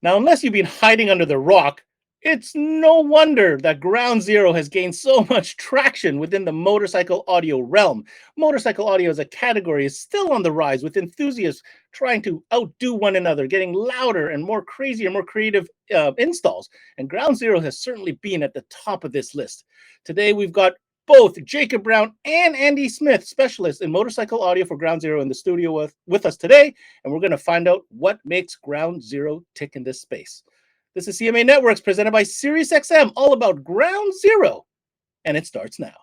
Now, unless you've been hiding under the rock, it's no wonder that Ground Zero has gained so much traction within the motorcycle audio realm. Motorcycle audio as a category is still on the rise, with enthusiasts trying to outdo one another, getting louder and more crazy and more creative installs. And Ground Zero has certainly been at the top of this list. Today, we've got both Jacob Brown and Andy Smith, specialists in motorcycle audio for Ground Zero, in the studio with us today. And we're going to find out what makes Ground Zero tick in this space. This is CMA Networks presented by SiriusXM, all about Ground Zero. And it starts now.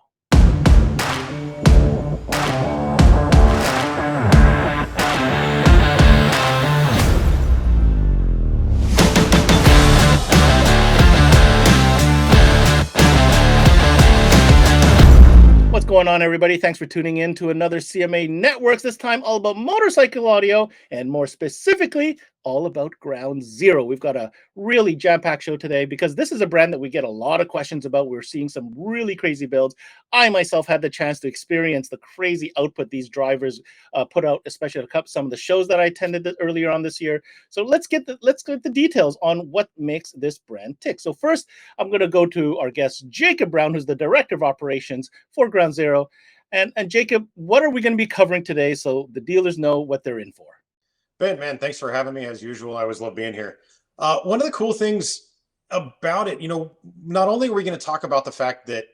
What's going on, everybody? Thanks for tuning in to another CMA Networks, this time all about motorcycle audio, and more specifically, all about Ground Zero. We've got a really jam-packed show today because this is a brand that we get a lot of questions about. We're seeing some really crazy builds. I myself had the chance to experience the crazy output these drivers put out, especially at some of the shows that I attended earlier on this year. So let's get the details on what makes this brand tick. So first, I'm going to go to our guest, Jacob Brown, who's the Director of Operations for Ground Zero. And Jacob, what are we going to be covering today so the dealers know what they're in for? Ben, man, thanks for having me. As usual, I always love being here. One of the cool things about it, not only are we going to talk about the fact that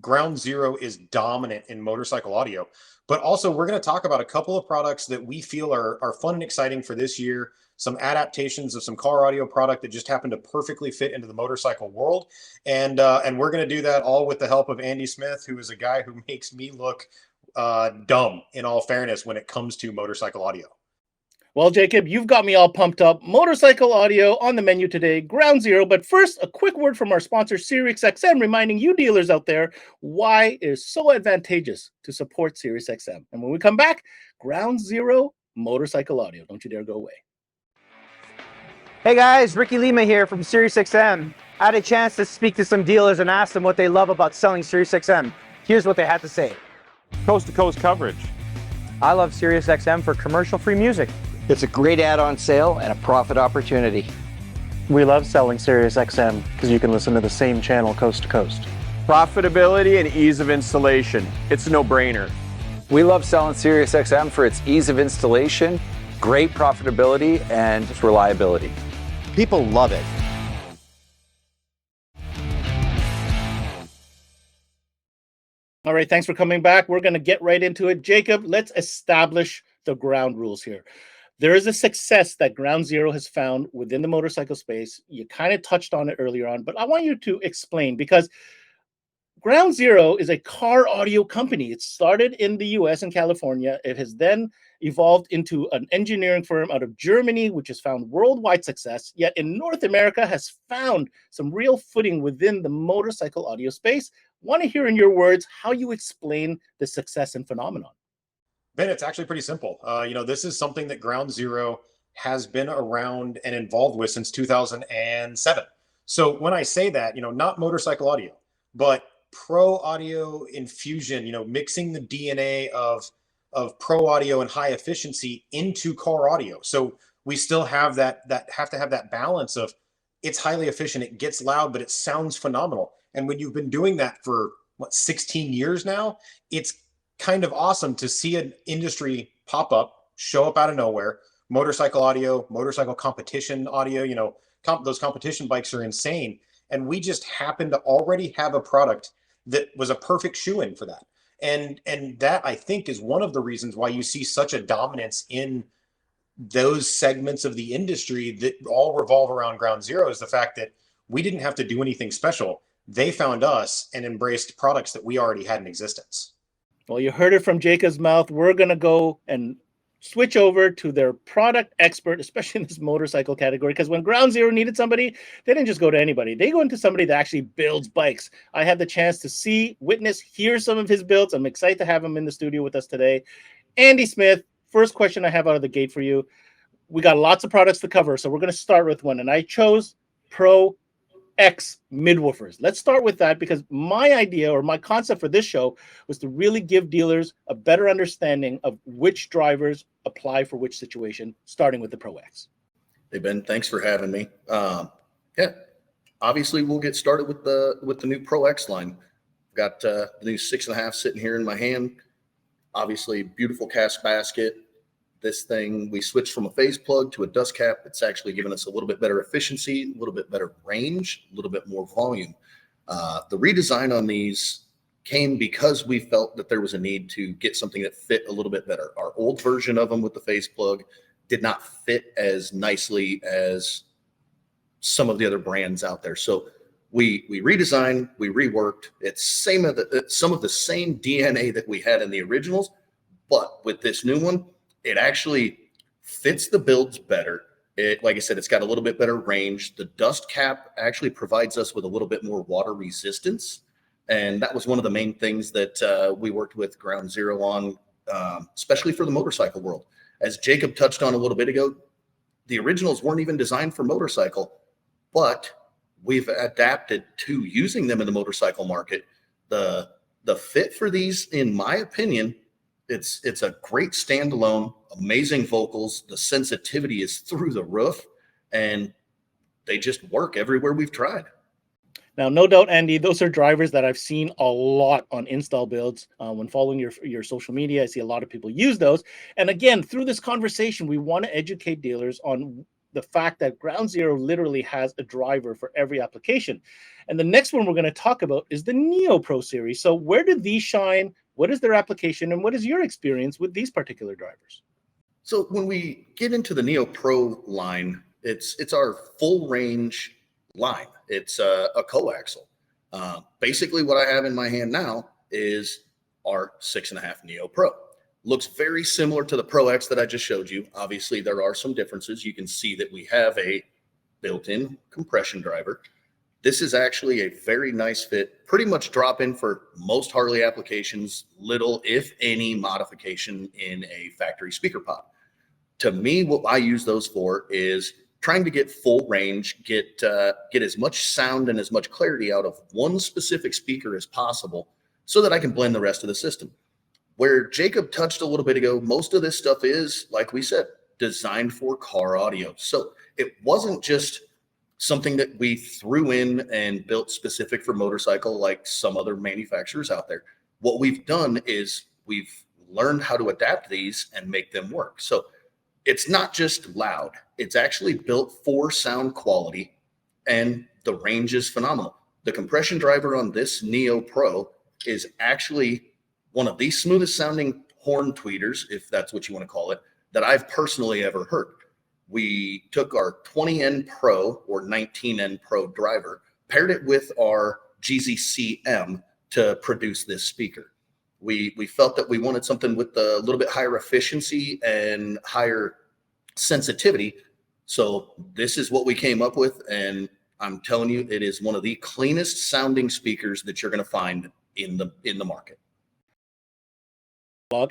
Ground Zero is dominant in motorcycle audio, but also we're going to talk about a couple of products that we feel are fun and exciting for this year, some adaptations of some car audio product that just happen to perfectly fit into the motorcycle world. And we're going to do that all with the help of Andy Smith, who is a guy who makes me look dumb, in all fairness, when it comes to motorcycle audio. Well, Jacob, you've got me all pumped up. Motorcycle audio on the menu today, Ground Zero. But first, a quick word from our sponsor, SiriusXM, reminding you dealers out there why it is so advantageous to support SiriusXM. And when we come back, Ground Zero motorcycle audio. Don't you dare go away. Hey guys, Ricky Lima here from SiriusXM. I had a chance to speak to some dealers and ask them what they love about selling SiriusXM. Here's what they had to say. Coast-to-coast coverage. I love SiriusXM for commercial-free music. It's a great add-on sale and a profit opportunity. We love selling SiriusXM because you can listen to the same channel coast to coast. Profitability and ease of installation. It's a no-brainer. We love selling SiriusXM for its ease of installation, great profitability, and its reliability. People love it. All right, thanks for coming back. We're going to get right into it. Jacob, let's establish the ground rules here. There is a success that Ground Zero has found within the motorcycle space. You kind of touched on it earlier on, but I want you to explain, because Ground Zero is a car audio company. It started in the US and California. It has then evolved into an engineering firm out of Germany, which has found worldwide success, yet in North America has found some real footing within the motorcycle audio space. Want to hear in your words how you explain the success and phenomenon. Ben, it's actually pretty simple. This is something that Ground Zero has been around and involved with since 2007. So when I say that, not motorcycle audio, but pro audio infusion, mixing the DNA of pro audio and high efficiency into car audio. So we still have have to have that balance of it's highly efficient, it gets loud, but it sounds phenomenal. And when you've been doing that for 16 years now, it's kind of awesome to see an industry pop up, show up out of nowhere. Motorcycle audio, motorcycle competition audio, those competition bikes are insane. And we just happen to already have a product that was a perfect shoe-in for that. And that, I think, is one of the reasons why you see such a dominance in those segments of the industry that all revolve around Ground Zero, is the fact that we didn't have to do anything special. They found us and embraced products that we already had in existence. Well, you heard it from Jacob's mouth. We're going to go and switch over to their product expert, especially in this motorcycle category, because when Ground Zero needed somebody, they didn't just go to anybody. They go into somebody that actually builds bikes. I had the chance to see, witness, hear some of his builds. I'm excited to have him in the studio with us today. Andy Smith, first question I have out of the gate for you. We got lots of products to cover, so we're going to start with one, and I chose Pro X mid-woofers. Let's start with that, because my idea or my concept for this show was to really give dealers a better understanding of which drivers apply for which situation, starting with the Pro X. Hey Ben, thanks for having me. Yeah, obviously we'll get started with the new Pro X line. Got the new 6.5 sitting here in my hand. Obviously, beautiful cast basket. This thing, we switched from a phase plug to a dust cap. It's actually given us a little bit better efficiency, a little bit better range, a little bit more volume. The redesign on these came because we felt that there was a need to get something that fit a little bit better. Our old version of them with the phase plug did not fit as nicely as some of the other brands out there. So we redesigned, we reworked. It's some of the same DNA that we had in the originals, but with this new one, it actually fits the builds better. Like I said, it's got a little bit better range. The dust cap actually provides us with a little bit more water resistance. And that was one of the main things that we worked with Ground Zero on, especially for the motorcycle world. As Jacob touched on a little bit ago, the originals weren't even designed for motorcycle, but we've adapted to using them in the motorcycle market. The fit for these, in my opinion, it's a great standalone, amazing vocals. The sensitivity is through the roof, and they just work everywhere we've tried. Now, no doubt, Andy, those are drivers that I've seen a lot on install builds. When following your social media, I see a lot of people use those. And again, through this conversation, we want to educate dealers on the fact that Ground Zero literally has a driver for every application. And the next one we're going to talk about is the Neo Pro series. So where do these shine? What is their application? And what is your experience with these particular drivers? So when we get into the Neo Pro line, it's our full range line. It's a coaxial. Basically what I have in my hand now is our 6.5 Neo Pro. Looks very similar to the Pro X that I just showed you. Obviously, there are some differences. You can see that we have a built-in compression driver. This is actually a very nice fit, pretty much drop in for most Harley applications, little, if any, modification in a factory speaker pod. To me, what I use those for is trying to get full range, get as much sound and as much clarity out of one specific speaker as possible so that I can blend the rest of the system. Where Jacob touched a little bit ago, most of this stuff is, like we said, designed for car audio. So it wasn't just something that we threw in and built specific for motorcycle like some other manufacturers out there. What we've done is we've learned how to adapt these and make them work. So it's not just loud. It's actually built for sound quality, and the range is phenomenal. The compression driver on this Neo Pro is actually one of the smoothest sounding horn tweeters, if that's what you want to call it, that I've personally ever heard. We took our 20N Pro or 19N Pro driver, paired it with our GZC-M to produce this speaker. We felt that we wanted something with a little bit higher efficiency and higher sensitivity. So this is what we came up with, and I'm telling you, it is one of the cleanest sounding speakers that you're going to find in the market.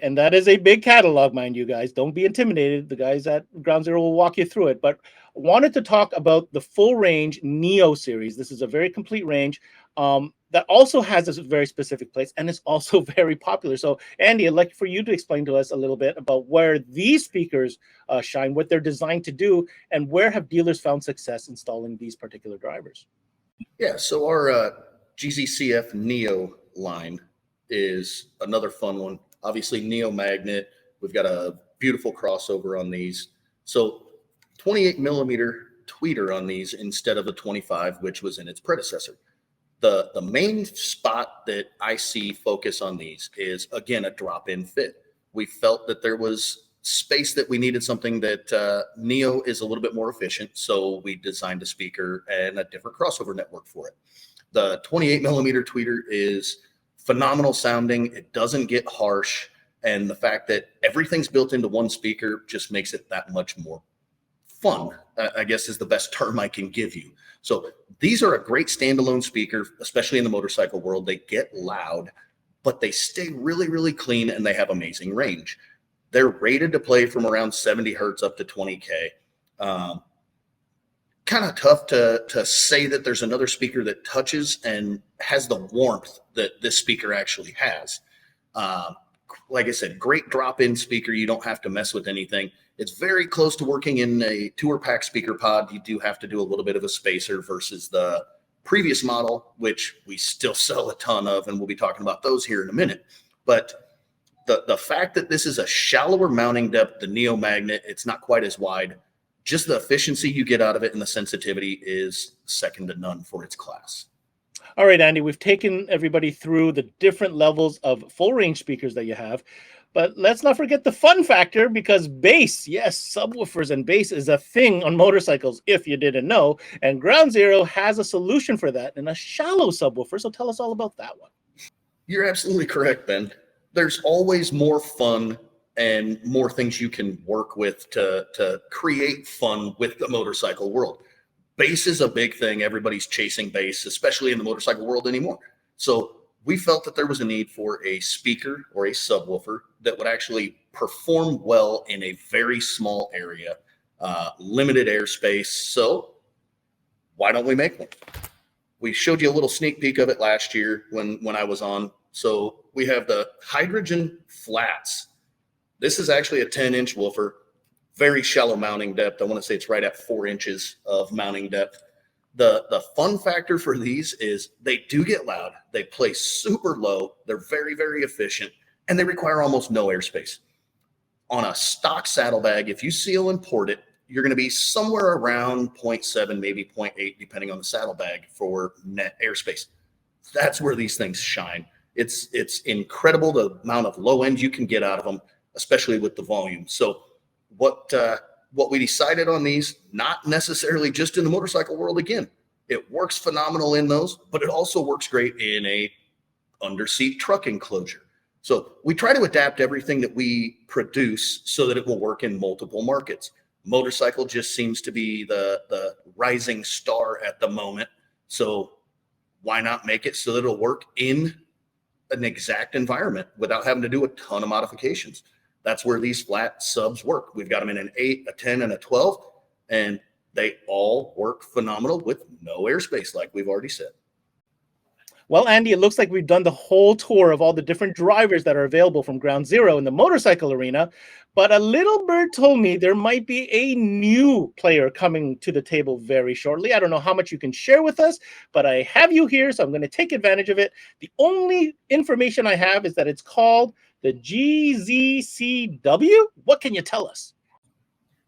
And that is a big catalog, mind you guys. Don't be intimidated. The guys at Ground Zero will walk you through it. But wanted to talk about the full range Neo series. This is a very complete range that also has a very specific place, and it's also very popular. So, Andy, I'd like for you to explain to us a little bit about where these speakers shine, what they're designed to do, and where have dealers found success installing these particular drivers. Yeah, so our GZCF Neo line is another fun one. Obviously, Neo magnet. We've got a beautiful crossover on these. So 28 millimeter tweeter on these instead of a 25, which was in its predecessor. The main spot that I see focus on these is, again, a drop-in fit. We felt that there was space that we needed something that Neo is a little bit more efficient, so we designed a speaker and a different crossover network for it. The 28 millimeter tweeter is phenomenal sounding. It doesn't get harsh, and the fact that everything's built into one speaker just makes it that much more fun, I guess is the best term I can give you. So these are a great standalone speaker, especially in the motorcycle world. They get loud, but they stay really, really clean, and they have amazing range. They're rated to play from around 70 hertz up to 20K. Kind of tough to say that there's another speaker that touches and has the warmth that this speaker actually has. like I said, great drop-in speaker. You don't have to mess with anything. It's very close to working in a tour pack speaker pod. You do have to do a little bit of a spacer versus the previous model, which we still sell a ton of, and we'll be talking about those here in a minute. But the fact that this is a shallower mounting depth, the Neo magnet, it's not quite as wide. Just the efficiency you get out of it and the sensitivity is second to none for its class. All right, Andy, we've taken everybody through the different levels of full range speakers that you have, but let's not forget the fun factor, because bass, yes, subwoofers and bass is a thing on motorcycles, if you didn't know, and Ground Zero has a solution for that in a shallow subwoofer. So tell us all about that one. You're absolutely correct, Ben. There's always more fun and more things you can work with to create fun with the motorcycle world. Bass is a big thing. Everybody's chasing bass, especially in the motorcycle world anymore. So we felt that there was a need for a speaker or a subwoofer that would actually perform well in a very small area, limited airspace. So why don't we make one? We showed you a little sneak peek of it last year when I was on. So we have the hydrogen flats. This is actually a 10-inch woofer. Very shallow mounting depth. I want to say it's right at 4 inches of mounting depth. The fun factor for these is they do get loud. They play super low. They're very, very efficient, and they require almost no airspace. On a stock saddlebag, if you seal and port it, you're going to be somewhere around 0.7, maybe 0.8, depending on the saddlebag for net airspace. That's where these things shine. It's incredible the amount of low end you can get out of them, especially with the volume. So what we decided on these, not necessarily just in the motorcycle world, again, it works phenomenal in those, but it also works great in a underseat truck enclosure. So we try to adapt everything that we produce so that it will work in multiple markets. Motorcycle just seems to be the rising star at the moment. So why not make it so that it'll work in an exact environment without having to do a ton of modifications? That's where these flat subs work. We've got them in an 8, a 10, and a 12, and they all work phenomenal with no airspace, like we've already said. Well, Andy, it looks like we've done the whole tour of all the different drivers that are available from Ground Zero in the motorcycle arena, but a little bird told me there might be a new player coming to the table very shortly. I don't know how much you can share with us, but I have you here, so I'm going to take advantage of it. The only information I have is that it's called the GZCW. What can you tell us?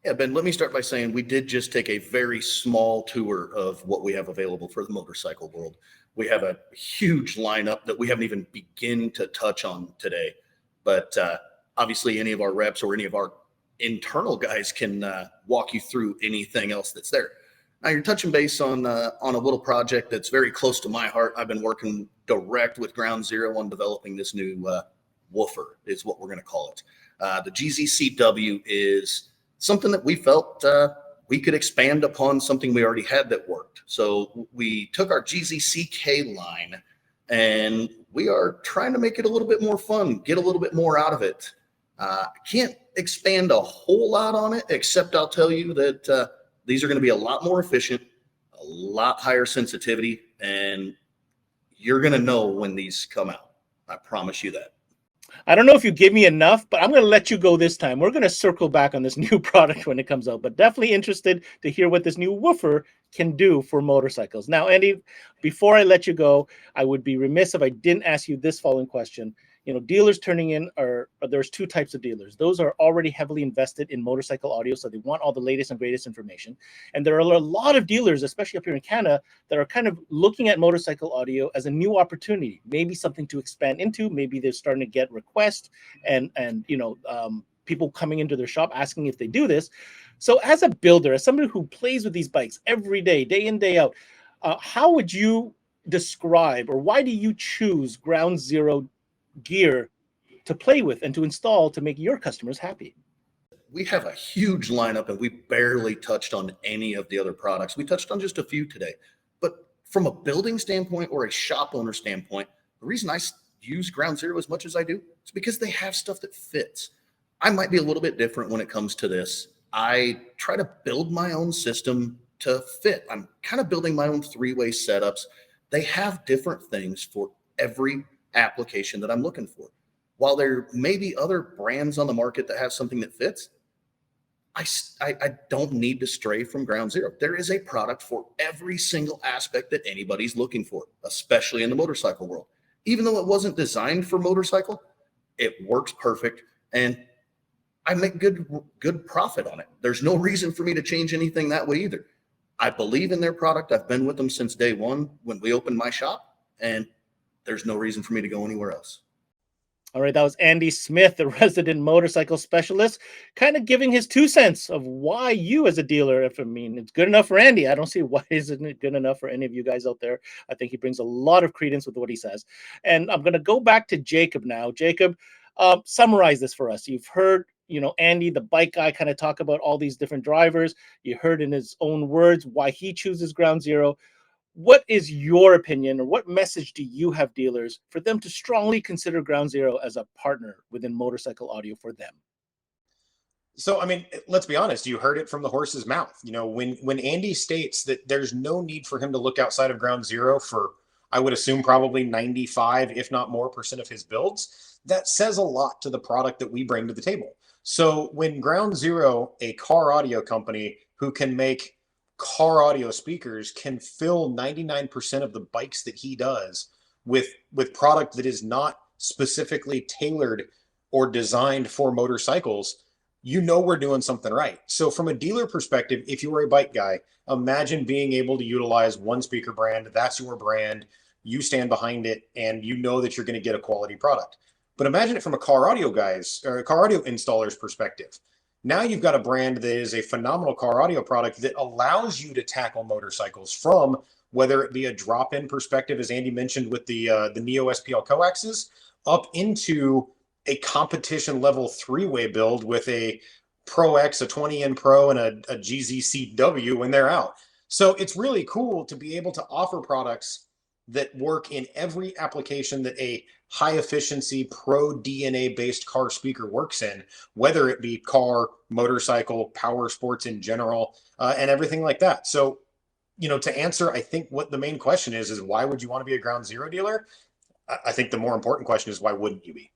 Yeah, Ben, let me start by saying we did just take a very small tour of what we have available for the motorcycle world. We have a huge lineup that we haven't even begun to touch on today. But obviously, any of our reps or any of our internal guys can walk you through anything else that's there. Now, you're touching base on a little project that's very close to my heart. I've been working direct with Ground Zero on developing this new woofer, is what we're going to call it. The GZCW is something that we felt we could expand upon something we already had that worked. So we took our GZCK line and we are trying to make it a little bit more fun, get a little bit more out of it. Can't expand a whole lot on it, except I'll tell you that these are going to be a lot more efficient, a lot higher sensitivity, and you're going to know when these come out. I promise you that. I don't know if you give me enough, but I'm going to let you go this time. We're going to circle back on this new product when it comes out, but definitely interested to hear what this new woofer can do for motorcycles. Now, Andy, before I let you go, I would be remiss if I didn't ask you this following question. You know, dealers turning in there's two types of dealers. Those are already heavily invested in motorcycle audio, so they want all the latest and greatest information. And there are a lot of dealers, especially up here in Canada, that are kind of looking at motorcycle audio as a new opportunity, maybe something to expand into. Maybe they're starting to get requests and people coming into their shop asking if they do this. So as a builder, as somebody who plays with these bikes every day, day in, day out, how would you describe, or why do you choose Ground Zero gear to play with and to install to make your customers happy? We have a huge lineup and we barely touched on any of the other products. We touched on just a few today, but from a building standpoint or a shop owner standpoint, the reason I use Ground Zero as much as I do is because they have stuff that fits. I might be a little bit different when it comes to this. I try to build my own system to fit. I'm kind of building my own three-way setups. They have different things for every application that I'm looking for. while there may be other brands on the market that have something that fits, I don't need to stray from ground zero. There is a product for every single aspect that anybody's looking for, especially in the motorcycle world. Even though it wasn't designed for motorcycle, it works perfect, and I make good profit on it. There's no reason for me to change anything that way either. I believe in their product. I've been with them since day one when we opened my shop, and there's no reason for me to go anywhere else. All right, that was Andy Smith, the resident motorcycle specialist, kind of giving his 2 cents of why you as a dealer, if I mean, it's good enough for Andy. I don't see why isn't it good enough for any of you guys out there. I think he brings a lot of credence with what he says. And I'm going to go back to Jacob now. Jacob, summarize this for us. You've heard, Andy, the bike guy, kind of talk about all these different drivers. You heard in his own words why he chooses ground zero. What is your opinion, or what message do you have dealers for them to strongly consider ground zero as a partner within motorcycle audio for them? So, I mean, let's be honest, you heard it from the horse's mouth. When Andy states that there's no need for him to look outside of ground zero for, I would assume, probably 95, if not more % of his builds, that says a lot to the product that we bring to the table. So when ground zero, a car audio company who can make car audio speakers, can fill 99% of the bikes that he does with product that is not specifically tailored or designed for motorcycles, we're doing something right. So from a dealer perspective, if you were a bike guy, imagine being able to utilize one speaker brand. That's your brand. You stand behind it, and that you're going to get a quality product. But imagine it from a car audio installer's perspective. Now you've got a brand that is a phenomenal car audio product that allows you to tackle motorcycles from, whether it be a drop-in perspective, as Andy mentioned with the NEO SPL coaxes, up into a competition level 3-way build with a Pro X, a 20N Pro, and a GZCW when they're out. So it's really cool to be able to offer products that work in every application that a high efficiency pro DNA based car speaker works in, whether it be car, motorcycle, power sports in general, and everything like that. So, to answer, I think what the main question is why would you want to be a ground zero dealer? I think the more important question is, why wouldn't you be?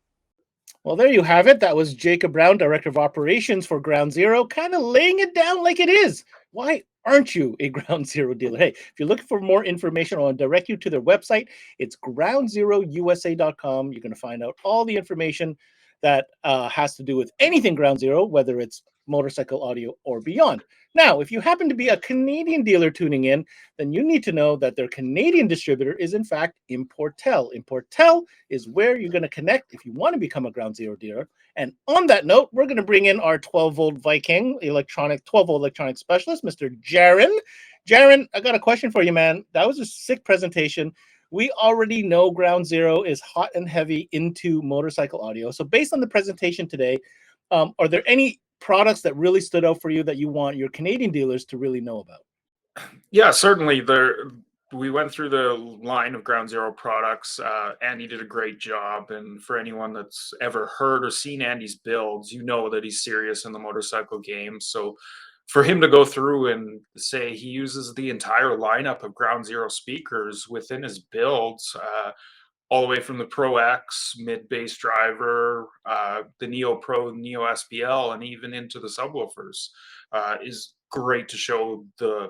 Well, there you have it. That was Jacob Brown, Director of Operations for Ground Zero, kind of laying it down like it is. Why aren't you a Ground Zero dealer? Hey, if you're looking for more information, I'll direct you to their website. It's groundzerousa.com. You're going to find out all the information that has to do with anything Ground Zero, whether it's motorcycle audio or beyond. Now, if you happen to be a Canadian dealer tuning in, then you need to know that their Canadian distributor is, in fact, Importel. Importel is where you're going to connect if you want to become a Ground Zero dealer. And on that note, we're going to bring in our 12-volt Viking 12-volt electronic specialist, Mr. Jaron. Jaron, I got a question for you, man. That was a sick presentation. We already know Ground Zero is hot and heavy into motorcycle audio. So based on the presentation today, are there any products that really stood out for you that you want your Canadian dealers to really know about? Yeah, certainly. We went through the line of Ground Zero products. Andy did a great job. And for anyone that's ever heard or seen Andy's builds, that he's serious in the motorcycle game. So for him to go through and say he uses the entire lineup of Ground Zero speakers within his builds, all the way from the Pro X mid-bass driver, the Neo Pro, Neo SPL, and even into the subwoofers, is great to show the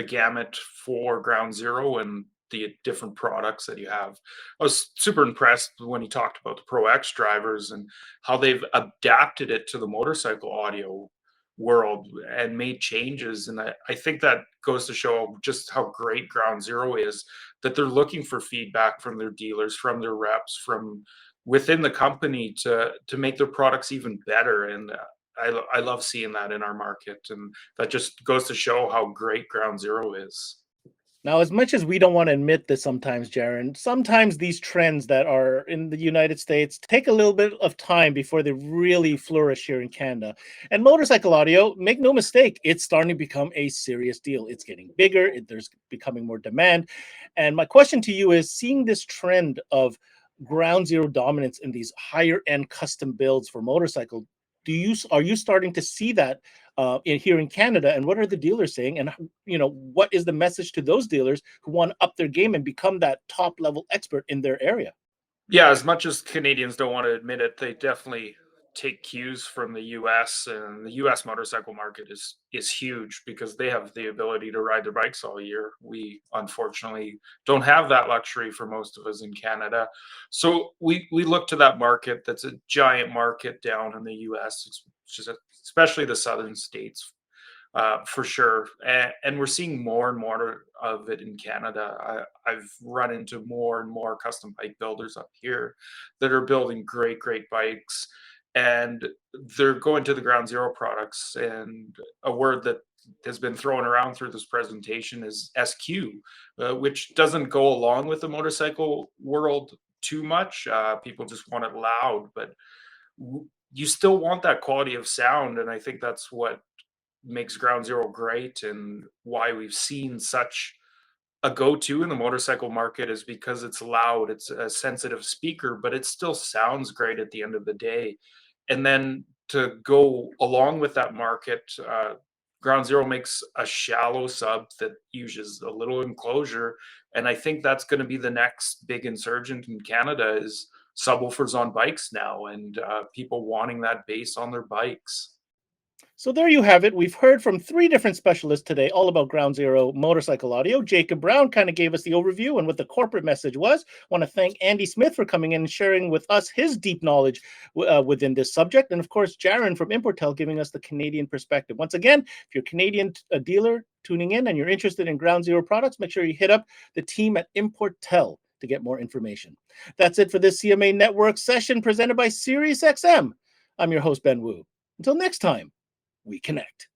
gamut for Ground Zero and the different products that you have. I was super impressed when he talked about the Pro X drivers and how they've adapted it to the motorcycle audio world and made changes. And I think that goes to show just how great Ground Zero is, that they're looking for feedback from their dealers, from their reps, from within the company to make their products even better. And I love seeing that in our market. And that just goes to show how great Ground Zero is. Now, as much as we don't want to admit this sometimes, Jaron, sometimes these trends that are in the United States take a little bit of time before they really flourish here in Canada. And motorcycle audio, make no mistake, it's starting to become a serious deal. It's getting bigger. There's becoming more demand. And my question to you is, seeing this trend of Ground Zero dominance in these higher end custom builds for motorcycle, are you starting to see that here in Canada, and what are the dealers saying, and what is the message to those dealers who want to up their game and become that top level expert in their area? Yeah, as much as Canadians don't want to admit it, they definitely take cues from the US, and the US motorcycle market is huge because they have the ability to ride their bikes all year. We unfortunately don't have that luxury for most of us in Canada. So we look to that market that's a giant market down in the US, especially the southern states, for sure. And we're seeing more and more of it in Canada. I've run into more and more custom bike builders up here that are building great bikes, and they're going to the Ground Zero products. And a word that has been thrown around through this presentation is SQ, which doesn't go along with the motorcycle world too much. People just want it loud, but you still want that quality of sound, and I think that's what makes Ground Zero great and why we've seen such a go-to in the motorcycle market is because it's loud, it's a sensitive speaker, but it still sounds great at the end of the day. And then to go along with that market, Ground Zero makes a shallow sub that uses a little enclosure, and I think that's going to be the next big insurgent in Canada is subwoofers on bikes now, and people wanting that bass on their bikes. So there you have it. We've heard from 3 different specialists today all about Ground Zero motorcycle audio. Jacob Brown kind of gave us the overview and what the corporate message was. I want to thank Andy Smith for coming in and sharing with us his deep knowledge within this subject. And of course, Jaron from Importel giving us the Canadian perspective. Once again, if you're a Canadian dealer tuning in and you're interested in Ground Zero products, make sure you hit up the team at Importel to get more information. That's it for this CMA Network session presented by SiriusXM. I'm your host, Ben Wu. Until next time, we connect.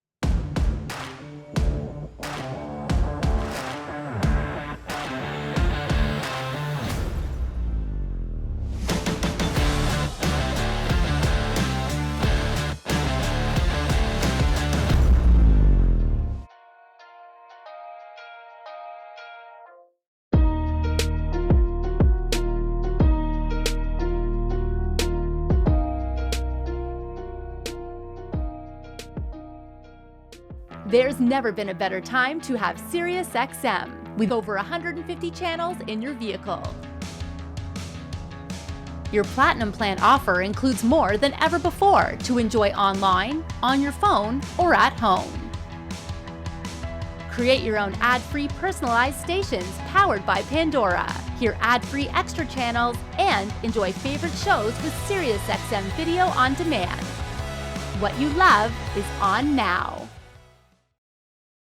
There's never been a better time to have SiriusXM with over 150 channels in your vehicle. Your Platinum Plan offer includes more than ever before to enjoy online, on your phone, or at home. Create your own ad-free personalized stations powered by Pandora. Hear ad-free extra channels and enjoy favorite shows with SiriusXM Video on Demand. What you love is on now.